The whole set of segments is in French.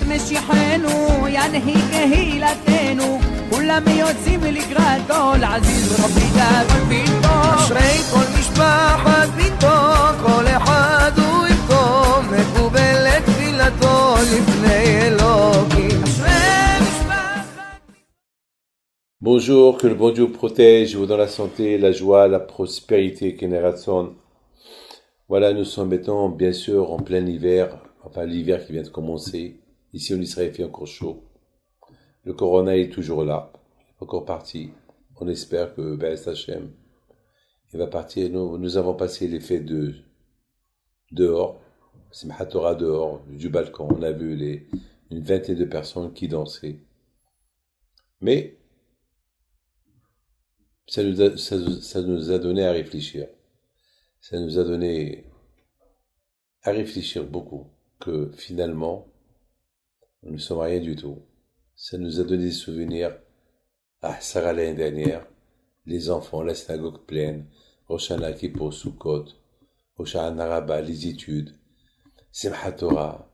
משיחנו ינהיג קהילתנו כולם יוצאים לקראתו לעזיז רבי דאגון ביתו אשרי כל משפחת ביתו כל אחד הוא יבכו מקובלת תפילתו לפני אלוקים אשרי משפחת Bonjour, que le bon Dieu vous protège, vous dans la santé, la joie, la prospérité, Keneratson. Voilà, nous sommes maintenant bien sûr en plein hiver, enfin l'hiver qui vient de commencer. Ici en Israël il fait encore chaud. Le corona est toujours là, il est encore parti. On espère que Be'ez Hashem, il va partir. Nous avons passé les fêtes de dehors, Simchat Torah dehors, du balcon. On a vu une vingtaine de personnes qui dansaient. Mais ça nous a donné à réfléchir. Ça nous a donné à réfléchir beaucoup, que finalement, nous ne sommes rien du tout. Ça nous a donné des souvenirs à Sarah l'année dernière, les enfants, la synagogue pleine, Rosh Hashanah, Kippour, Sukkot, Rosh Hashanah Rabbah, les études, Simchat Torah.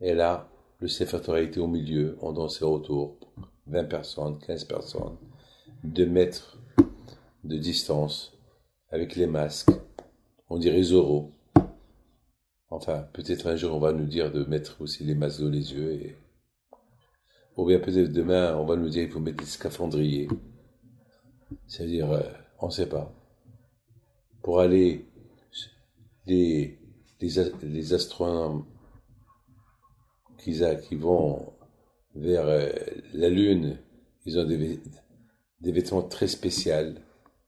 Et là, le Sefer Torah était au milieu, on dansait autour, 20 personnes, 15 personnes, 2 mètres de distance, avec les masques, on dirait Zorro. Enfin, peut-être un jour on va nous dire de mettre aussi les masques dans les yeux, ou bien peut-être demain on va nous dire qu'il faut mettre des scaphandriers. C'est-à-dire, on ne sait pas. Pour aller, les astronomes qui vont vers la Lune, ils ont des vêtements très spéciaux.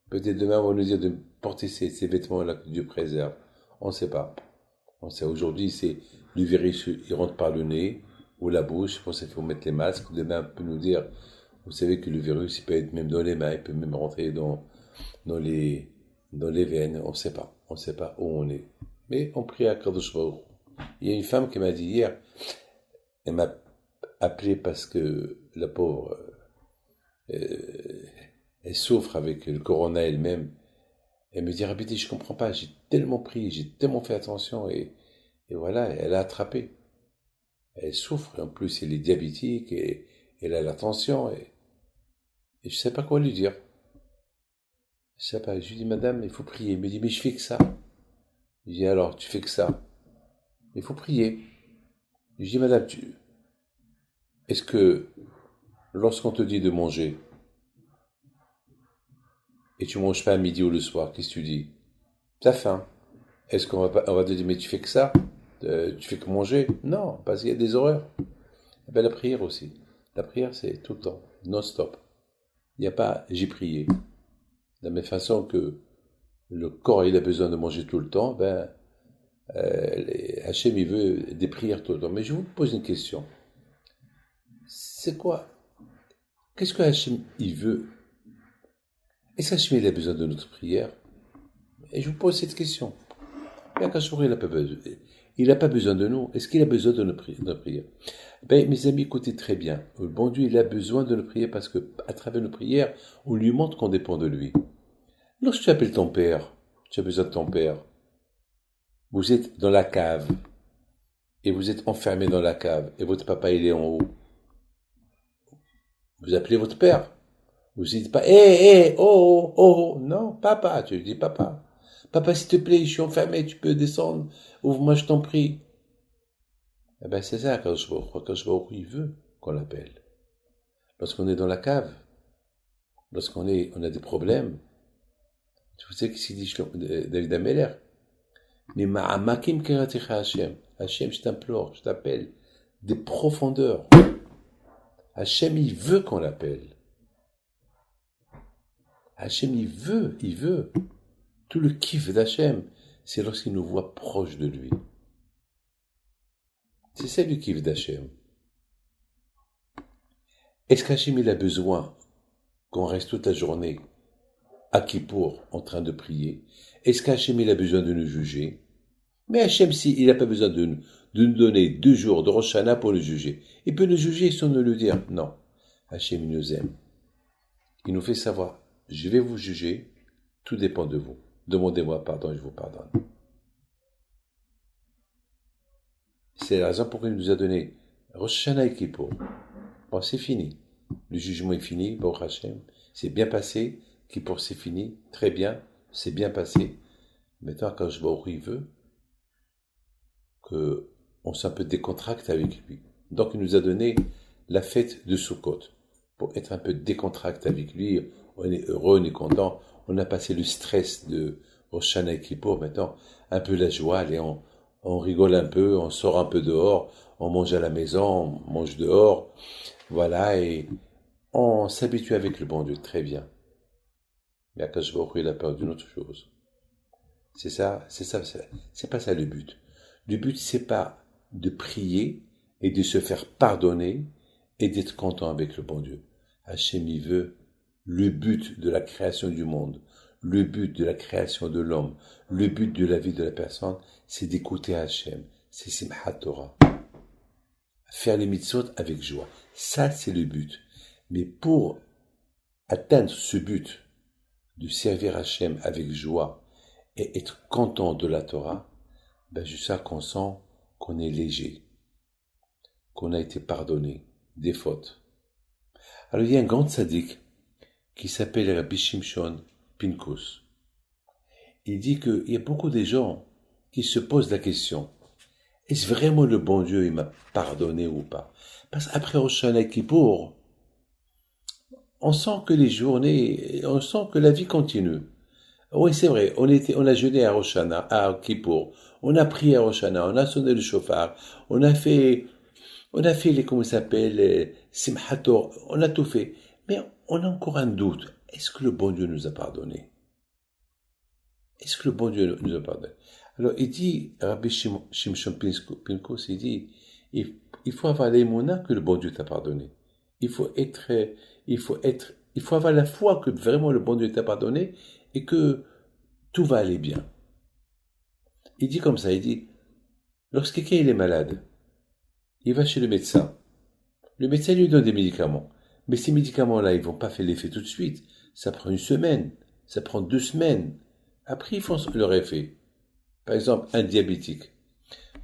Peut-être demain, on va nous dire de porter ces vêtements-là que Dieu préserve. On ne sait pas. On sait, aujourd'hui, c'est le virus, il rentre par le nez ou la bouche. Pour ça, il faut mettre les masques. Demain, on peut nous dire, vous savez que le virus, il peut être même dans les mains, il peut même rentrer dans les veines. On ne sait pas. On ne sait pas où on est. Mais on prie à Kadosh Baruch Hu. Il y a une femme qui m'a dit hier, elle m'a appelé parce que la pauvre, elle souffre avec le corona elle-même. Elle me dit, Rabbi, je comprends pas, j'ai tellement pris, j'ai tellement fait attention, et voilà, elle a attrapé. Elle souffre, en plus elle est diabétique, et elle a la tension, et je sais pas quoi lui dire. Je sais pas, je lui dis, madame, il faut prier. Elle me dit, mais je fais que ça. Je dis, alors, tu fais que ça. Il faut prier. Je dis, madame, est-ce que, lorsqu'on te dit de manger, et tu manges pas à midi ou le soir, qu'est-ce que tu dis? T'as faim. Est-ce qu'on va te dire, mais tu fais que ça? Tu fais que manger? Non, parce qu'il y a des horreurs. Et bien, la prière aussi. La prière, c'est tout le temps, non-stop. Il n'y a pas, j'ai prié. De la même façon que le corps, il a besoin de manger tout le temps, Hachem, il veut des prières tout le temps. Mais je vous pose une question. C'est quoi? Qu'est-ce que Hachem, il veut? Est-ce qu'Hachem, il a besoin de notre prière? Et je vous pose cette question. Il n'a pas besoin de nous. Est-ce qu'il a besoin de notre prière? Mes amis, écoutez très bien. Le bon Dieu, il a besoin de nos prières parce que, à travers nos prières, on lui montre qu'on dépend de lui. Lorsque tu appelles ton père, tu as besoin de ton père. Vous êtes dans la cave. Et vous êtes enfermé dans la cave. Et votre papa, il est en haut. Vous appelez votre père. Vous ne dites pas, oh, non, papa, tu lui dis papa. Papa, s'il te plaît, je suis enfermé, tu peux descendre, ouvre-moi, je t'en prie. C'est ça, Kadosh Baruch Hu, il veut qu'on l'appelle. Lorsqu'on est dans la cave, lorsqu'on a des problèmes, tu sais ce qu'il dit David Ameller? Mais ma'amakim keratecha Hashem. Hashem, je t'implore, je t'appelle des profondeurs. Hashem, il veut qu'on l'appelle. Hachem, il veut. Tout le kiff d'Hachem, c'est lorsqu'il nous voit proches de lui. C'est ça le kiff d'Hachem. Est-ce qu'Hachem, il a besoin qu'on reste toute la journée à Kippour en train de prier? Est-ce qu'Hachem, il a besoin de nous juger? Mais Hachem, il n'a pas besoin de nous donner 2 jours de Rosh Hashanah pour nous juger. Il peut nous juger sans nous le dire. Non. Hachem, il nous aime. Il nous fait savoir. Je vais vous juger, tout dépend de vous. Demandez-moi pardon, je vous pardonne. C'est la raison pour laquelle il nous a donné Rosh Hashanah et Kippour. Bon, c'est fini. Le jugement est fini, Baruch Hashem. C'est bien passé. Kippour, c'est fini. Très bien. C'est bien passé. Maintenant, quand je vois où il veut, qu'on soit un peu décontracté avec lui. Donc, il nous a donné la fête de Sukkot. Pour être un peu décontracté avec lui, on est heureux, on est content. On a passé le stress de Rosh Hashanah et Kippour. Maintenant, un peu la joie. Allez, on rigole un peu, on sort un peu dehors, on mange à la maison, on mange dehors. Voilà, et on s'habitue avec le bon Dieu. Très bien. Mais quand je vois il a peur d'une autre chose. C'est pas ça le but. Le but, c'est pas de prier et de se faire pardonner et d'être content avec le bon Dieu. Hachem, il veut le but de la création du monde, le but de la création de l'homme, le but de la vie de la personne, c'est d'écouter Hachem, c'est Simchat Torah. Faire les mitzvot avec joie. Ça, c'est le but. Mais pour atteindre ce but de servir Hachem avec joie et être content de la Torah, ben juste ça qu'on sent qu'on est léger, qu'on a été pardonné des fautes. Alors il y a un grand tzaddik qui s'appelle Rabbi Shimshon Pinkus. Il dit qu'il y a beaucoup de gens qui se posent la question, est-ce vraiment le bon Dieu, il m'a pardonné ou pas? Parce qu'après Rosh Hashanah et Kippour, on sent que les journées, on sent que la vie continue. Oui, c'est vrai, on a jeûné à Rosh Hashanah, à Kippour, on a prié à Rosh Hashanah, on a sonné le chauffard, on a fait les, comment ça s'appelle, les Simchat Torah, on a tout fait. Mais on a encore un doute. Est-ce que le bon Dieu nous a pardonné? Est-ce que le bon Dieu nous a pardonné? Alors, il dit, Rabbi Shimshon Pinkus, il dit, il faut avoir l'émouna que le bon Dieu t'a pardonné. Il faut avoir la foi que vraiment le bon Dieu t'a pardonné et que tout va aller bien. Il dit comme ça, il dit, lorsque quelqu'un il est malade, il va chez le médecin. Le médecin lui donne des médicaments. Mais ces médicaments-là, ils vont pas faire l'effet tout de suite. Ça prend 1 semaine, ça prend 2 semaines. Après, ils font leur effet. Par exemple, un diabétique,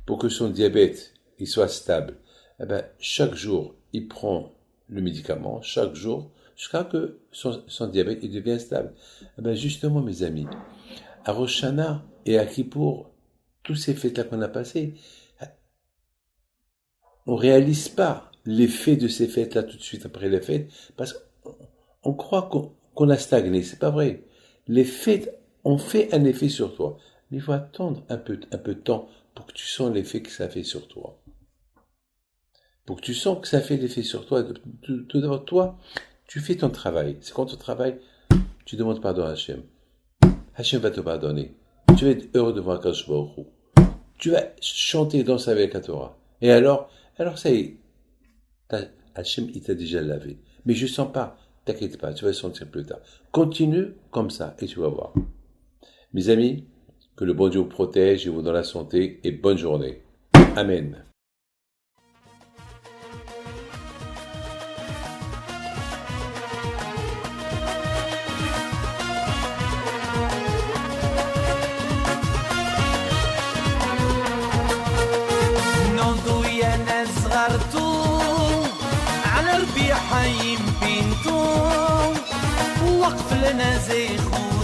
pour que son diabète il soit stable, eh ben, chaque jour, il prend le médicament, chaque jour, jusqu'à que son diabète il devient stable. Eh ben, justement, mes amis, à Rosh Hashanah et à Kippour, tous ces fêtes-là qu'on a passées, on réalise pas l'effet de ces fêtes-là tout de suite après les fêtes, parce qu'on croit qu'on a stagné. C'est pas vrai. Les fêtes ont fait un effet sur toi. Mais il faut attendre un peu de temps pour que tu sens l'effet que ça fait sur toi. Pour que tu sens que ça fait l'effet sur toi. Tout d'abord, toi, tu fais ton travail. C'est quand ton travail, tu demandes pardon à Hachem. Hachem va te pardonner. Tu vas être heureux devant Akadosh Baruch Hu. Tu vas chanter et danser avec la Torah. Et alors ça y est, Hachem, il t'a déjà lavé. Mais je sens pas, t'inquiète pas, tu vas le sentir plus tard. Continue comme ça et tu vas voir. Mes amis, que le bon Dieu vous protège et vous donne la santé et bonne journée. Amen. على ربيع حي بينتو وقف لنا زي خو